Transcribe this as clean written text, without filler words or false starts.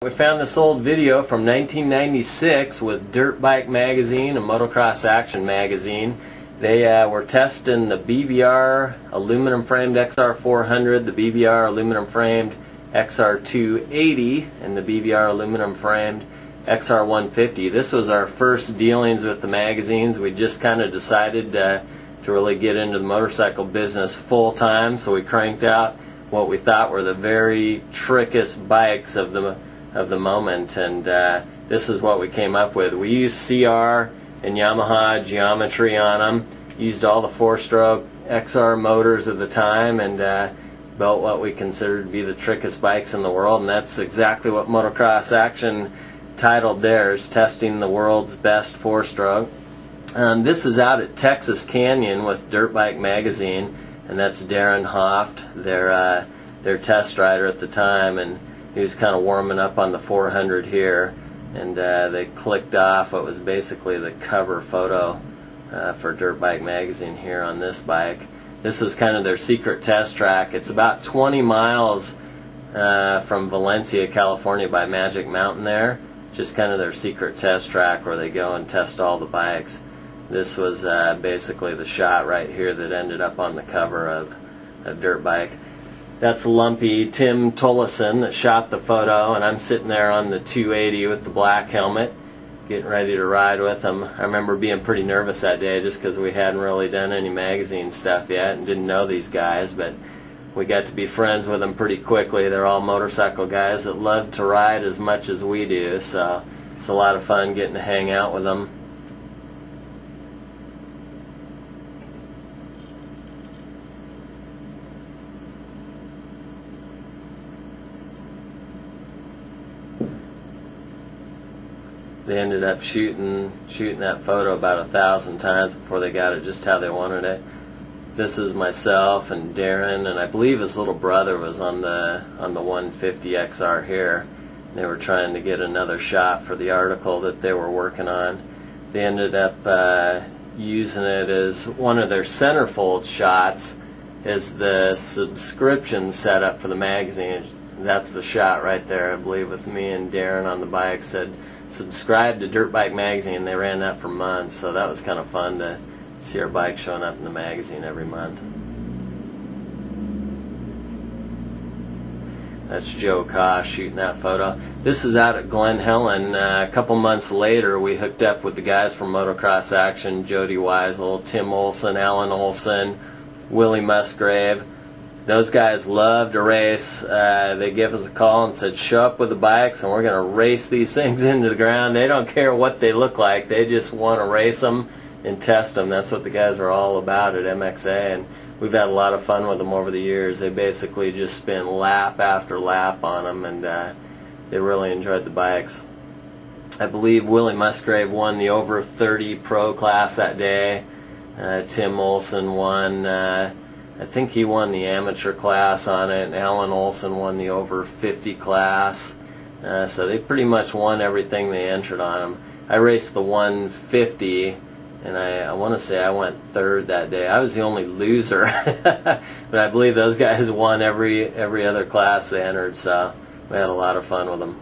We found this old video from 1996 with Dirt Bike Magazine and Motocross Action Magazine. They were testing the BBR aluminum framed XR400, the BBR aluminum framed XR280, and the BBR aluminum framed XR150. This was our first dealings with the magazines. We just kind of decided to really get into the motorcycle business full time, so we cranked out what we thought were the very trickiest bikes of the moment, and this is what we came up with. We used CR and Yamaha geometry on them, used all the 4-stroke XR motors of the time, and built what we considered to be the trickiest bikes in the world, and that's exactly what Motocross Action titled theirs, testing the world's best 4-stroke. This is out at Texas Canyon with Dirt Bike Magazine, and that's Darren Hoft, their test rider at the time, and he was kind of warming up on the 400 here, and they clicked off what was basically the cover photo for Dirt Bike Magazine here on this bike. This was kind of their secret test track. It's about 20 miles from Valencia, California by Magic Mountain there. Just kind of their secret test track where they go and test all the bikes. This was basically the shot right here that ended up on the cover of Dirt Bike. That's Lumpy Tim Tollison that shot the photo, and I'm sitting there on the 280 with the black helmet, getting ready to ride with him. I remember being pretty nervous that day just because we hadn't really done any magazine stuff yet and didn't know these guys, but we got to be friends with them pretty quickly. They're all motorcycle guys that love to ride as much as we do, so it's a lot of fun getting to hang out with them. They ended up shooting that photo about 1,000 times before they got it just how they wanted it. This is myself and Darren, and I believe his little brother was on the 150 XR here. They were trying to get another shot for the article that they were working on. They ended up using it as one of their centerfold shots as the subscription setup for the magazine. That's the shot right there, I believe, with me and Darren on the bike. Said subscribe to Dirt Bike Magazine. They ran that for months, so that was kind of fun to see our bike showing up in the magazine every month. That's Joe Kosh shooting that photo. This is out at Glen Helen. A couple months later, we hooked up with the guys from Motocross Action, Jody Weisel, Tim Olson, Alan Olson, Willie Musgrave. Those guys love to race. They give us a call and said, show up with the bikes and we're going to race these things into the ground. They don't care what they look like. They just want to race them and test them. That's what the guys are all about at MXA, and we've had a lot of fun with them over the years. They basically just spin lap after lap on them, and they really enjoyed the bikes. I believe Willie Musgrave won the over 30 pro class that day. Tim Olson won, I think he won the amateur class on it, and Alan Olson won the over 50 class. So they pretty much won everything they entered on them. I raced the 150, and I want to say I went third that day. I was the only loser, but I believe those guys won every other class they entered, so we had a lot of fun with them.